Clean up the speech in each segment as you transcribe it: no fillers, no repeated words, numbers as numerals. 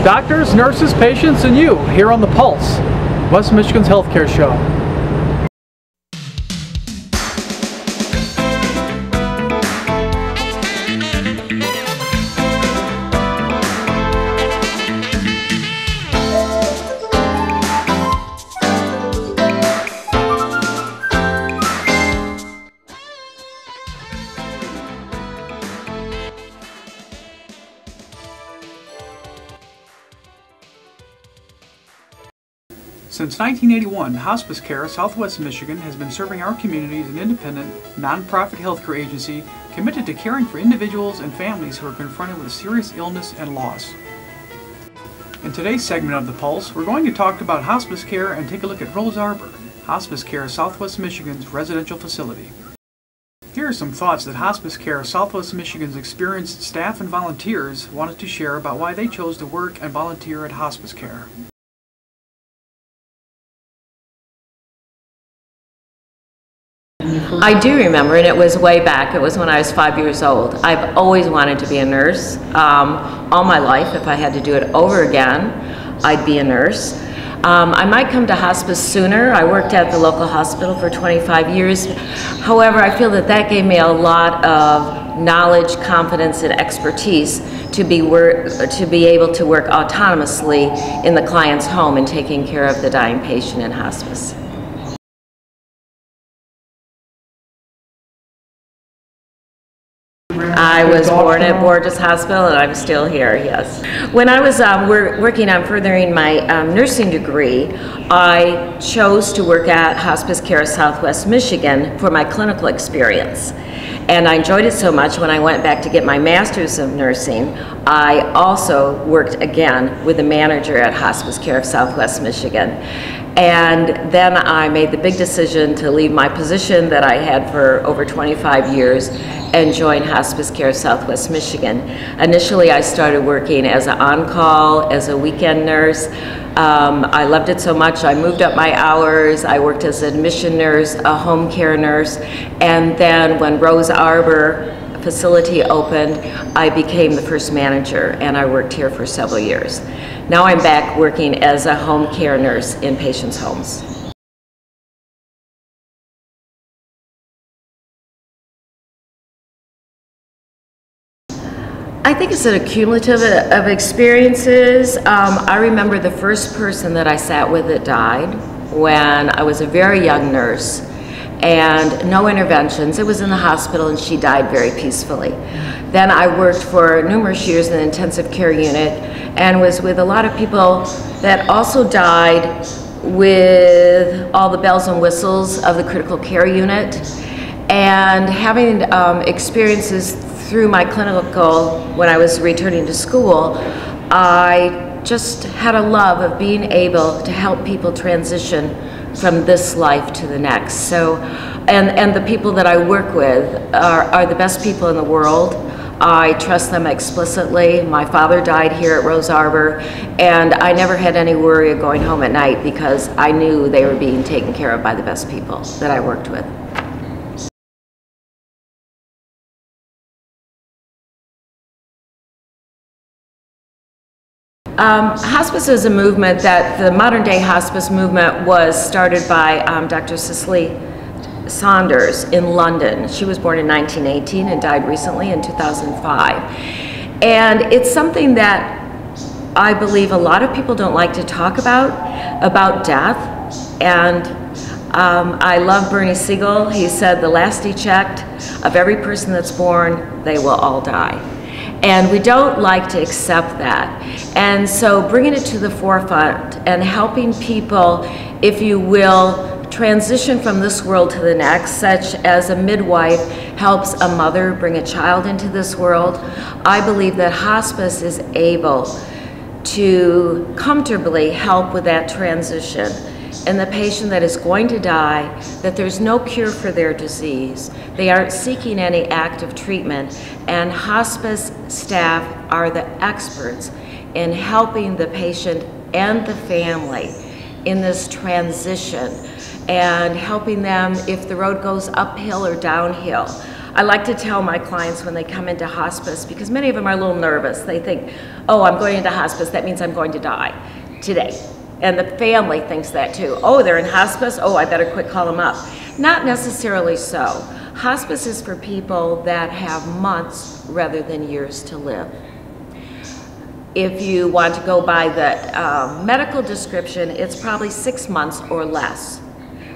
Doctors, nurses, patients, and you here on The Pulse, West Michigan's healthcare show. Since 1981, Hospice Care Southwest Michigan has been serving our community as an independent, nonprofit healthcare agency committed to caring for individuals and families who are confronted with serious illness and loss. In today's segment of The Pulse, we're going to talk about hospice care and take a look at Rose Arbor, Hospice Care Southwest Michigan's residential facility. Here are some thoughts that Hospice Care Southwest Michigan's experienced staff and volunteers wanted to share about why they chose to work and volunteer at Hospice Care. I do remember, and it was way back. It was when I was 5 years old. I've always wanted to be a nurse. All my life, if I had to do it over again, I'd be a nurse. I might come to hospice sooner. I worked at the local hospital for 25 years. However, I feel that that gave me a lot of knowledge, confidence, and expertise to be able to work autonomously in the client's home and taking care of the dying patient in hospice. I was born at Borges Hospital, and I'm still here, yes. When I was working on furthering my nursing degree, I chose to work at Hospice Care Southwest Michigan for my clinical experience. And I enjoyed it so much when I went back to get my master's of nursing, I also worked again with the manager at Hospice Care of Southwest Michigan. And then I made the big decision to leave my position that I had for over 25 years and join Hospice Care Southwest Michigan. Initially, I started working as an on-call, as a weekend nurse. I loved it so much, I moved up my hours. I worked as an admission nurse, a home care nurse, and then when Rose Arbor facility opened, I became the first manager, and I worked here for several years. Now I'm back working as a home care nurse in patients' homes. I think it's an accumulative of experiences. I remember the first person that I sat with that died when I was a very young nurse, and no interventions. It was in the hospital, and she died very peacefully. Then I worked for numerous years in the intensive care unit and was with a lot of people that also died with all the bells and whistles of the critical care unit. And having experiences through my clinical, when I was returning to school, I just had a love of being able to help people transition from this life to the next. So, and the people that I work with are the best people in the world. I trust them explicitly. My father died here at Rose Arbor, and I never had any worry of going home at night because I knew they were being taken care of by the best people that I worked with. Hospice is a movement that the modern day hospice movement was started by Dr. Cicely Saunders in London. She was born in 1918 and died recently in 2005. And it's something that I believe a lot of people don't like to talk about death. And I love Bernie Siegel. He said the last he checked, of every person that's born, they will all die. And we don't like to accept that. And so bringing it to the forefront and helping people, if you will, transition from this world to the next, such as a midwife helps a mother bring a child into this world, I believe that hospice is able to comfortably help with that transition. And the patient that is going to die, that there's no cure for their disease. They aren't seeking any active treatment, and hospice staff are the experts in helping the patient and the family in this transition and helping them if the road goes uphill or downhill. I like to tell my clients when they come into hospice, because many of them are a little nervous. They think, oh, I'm going into hospice, that means I'm going to die today. And the family thinks that too. Oh, they're in hospice? Oh, I better quick call them up. Not necessarily so. Hospice is for people that have months rather than years to live. If you want to go by the medical description, it's probably 6 months or less.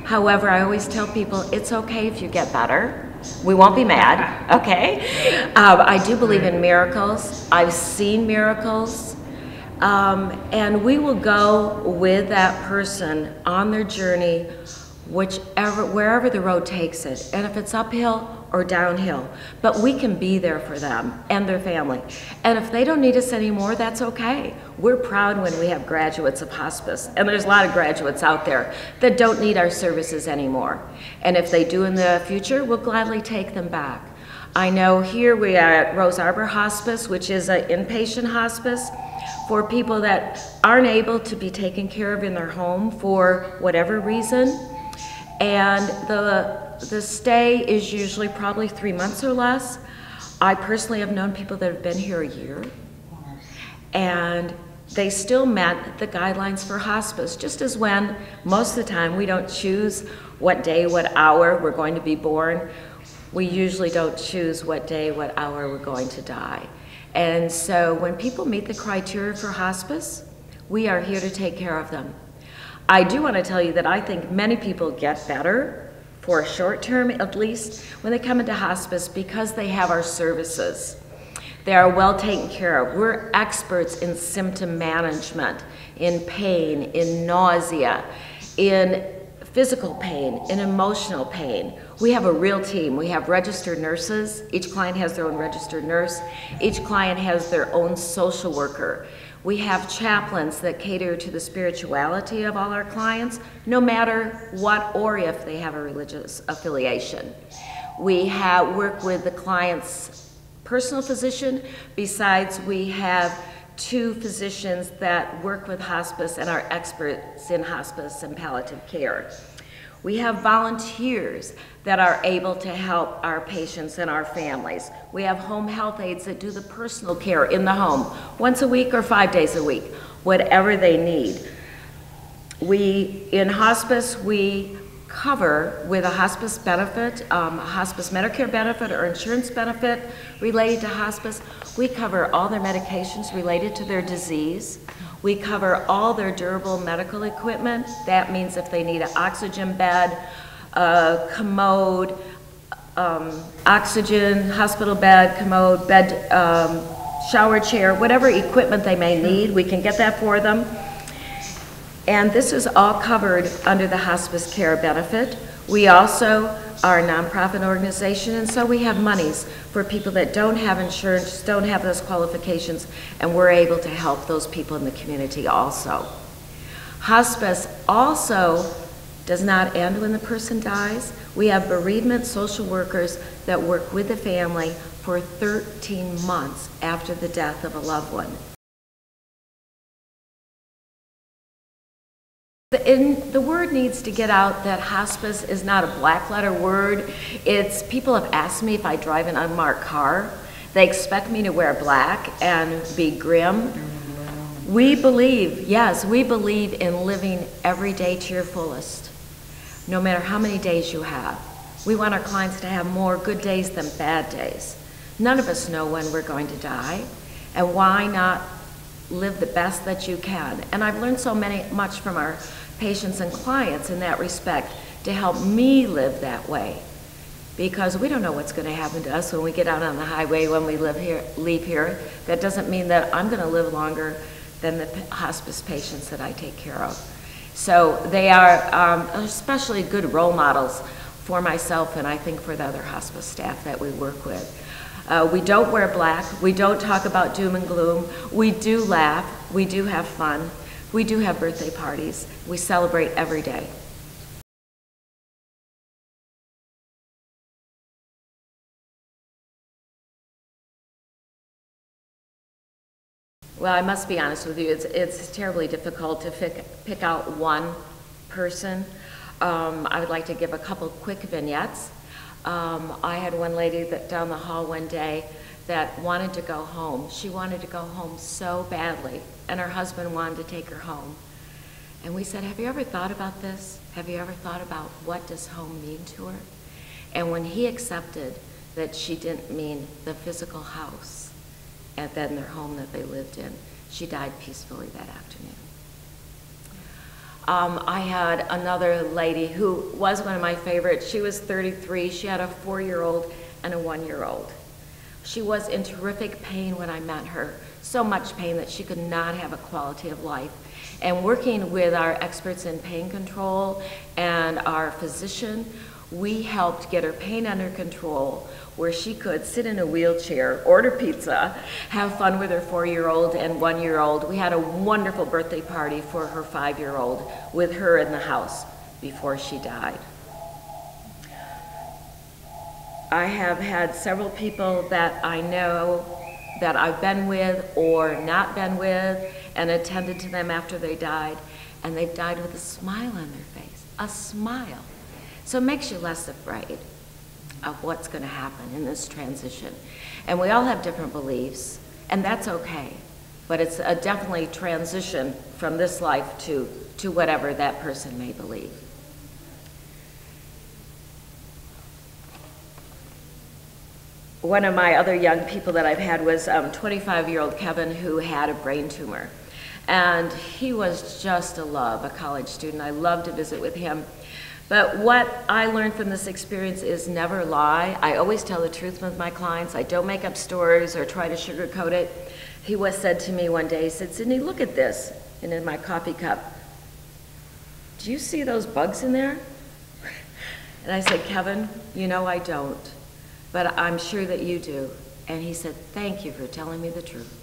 However, I always tell people it's okay if you get better. We won't be mad, okay? I do believe in miracles. I've seen miracles. And we will go with that person on their journey, wherever the road takes it, and if it's uphill or downhill, but we can be there for them and their family. And if they don't need us anymore, that's okay. We're proud when we have graduates of hospice, and there's a lot of graduates out there that don't need our services anymore. And if they do in the future, we'll gladly take them back. I know here we are at Rose Arbor Hospice, which is an inpatient hospice for people that aren't able to be taken care of in their home for whatever reason. And the stay is usually probably 3 months or less. I personally have known people that have been here a year, and they still met the guidelines for hospice, just as when most of the time we don't choose what day, what hour we're going to be born. We usually don't choose what day, what hour we're going to die. And so when people meet the criteria for hospice, we are here to take care of them. I do want to tell you that I think many people get better, for a short term at least, when they come into hospice because they have our services. They are well taken care of. We're experts in symptom management, in pain, in nausea, in physical pain, in emotional pain. We have a real team. We have registered nurses. Each client has their own registered nurse. Each client has their own social worker. We have chaplains that cater to the spirituality of all our clients, no matter what or if they have a religious affiliation. We work with the client's personal physician. Besides, we have 2 physicians that work with hospice and are experts in hospice and palliative care. We have volunteers that are able to help our patients and our families. We have home health aides that do the personal care in the home, once a week or 5 days a week, whatever they need. In hospice, we cover with a hospice benefit, hospice Medicare benefit or insurance benefit related to hospice. We cover all their medications related to their disease. We cover all their durable medical equipment. That means if they need an oxygen bed, a commode, oxygen, hospital bed, commode, bed, shower chair, whatever equipment they may need, we can get that for them. And this is all covered under the hospice care benefit. We also are a nonprofit organization, and so we have monies for people that don't have insurance, don't have those qualifications, and we're able to help those people in the community also. Hospice also does not end when the person dies. We have bereavement social workers that work with the family for 13 months after the death of a loved one. The word needs to get out that hospice is not a black letter word. People have asked me if I drive an unmarked car. They expect me to wear black and be grim. We believe, yes, we believe in living every day to your fullest, no matter how many days you have. We want our clients to have more good days than bad days. None of us know when we're going to die, and why not live the best that you can? And I've learned so much from our patients and clients in that respect to help me live that way, because we don't know what's going to happen to us when we get out on the highway, when we leave here. That doesn't mean that I'm going to live longer than the hospice patients that I take care of. So they are especially good role models for myself, and I think for the other hospice staff that we work with. We don't wear black. We don't talk about doom and gloom. We do laugh. We do have fun. We do have birthday parties. We celebrate every day. Well, I must be honest with you, it's terribly difficult to pick out one person. I would like to give a couple quick vignettes. I had one lady that down the hall one day that wanted to go home. She wanted to go home so badly, and her husband wanted to take her home. And we said, have you ever thought about this? Have you ever thought about what does home mean to her? And when he accepted that she didn't mean the physical house and then their home that they lived in, she died peacefully that afternoon. I had another lady who was one of my favorites. She was 33. She had a 4-year-old and a 1-year-old. She was in terrific pain when I met her, so much pain that she could not have a quality of life. And working with our experts in pain control and our physician, we helped get her pain under control where she could sit in a wheelchair, order pizza, have fun with her 4-year-old and 1-year-old. We had a wonderful birthday party for her 5-year-old with her in the house before she died. I have had several people that I know that I've been with or not been with and attended to them after they died, and they've died with a smile on their face, a smile. So it makes you less afraid of what's going to happen in this transition. And we all have different beliefs, and that's okay, but it's a definitely transition from this life to whatever that person may believe. One of my other young people that I've had was 25-year-old Kevin, who had a brain tumor. And he was just a love, a college student. I loved to visit with him. But what I learned from this experience is never lie. I always tell the truth with my clients. I don't make up stories or try to sugarcoat it. He said to me one day, he said, Sydney, look at this, and in my coffee cup. Do you see those bugs in there? And I said, Kevin, you know I don't, but I'm sure that you do. And he said, thank you for telling me the truth.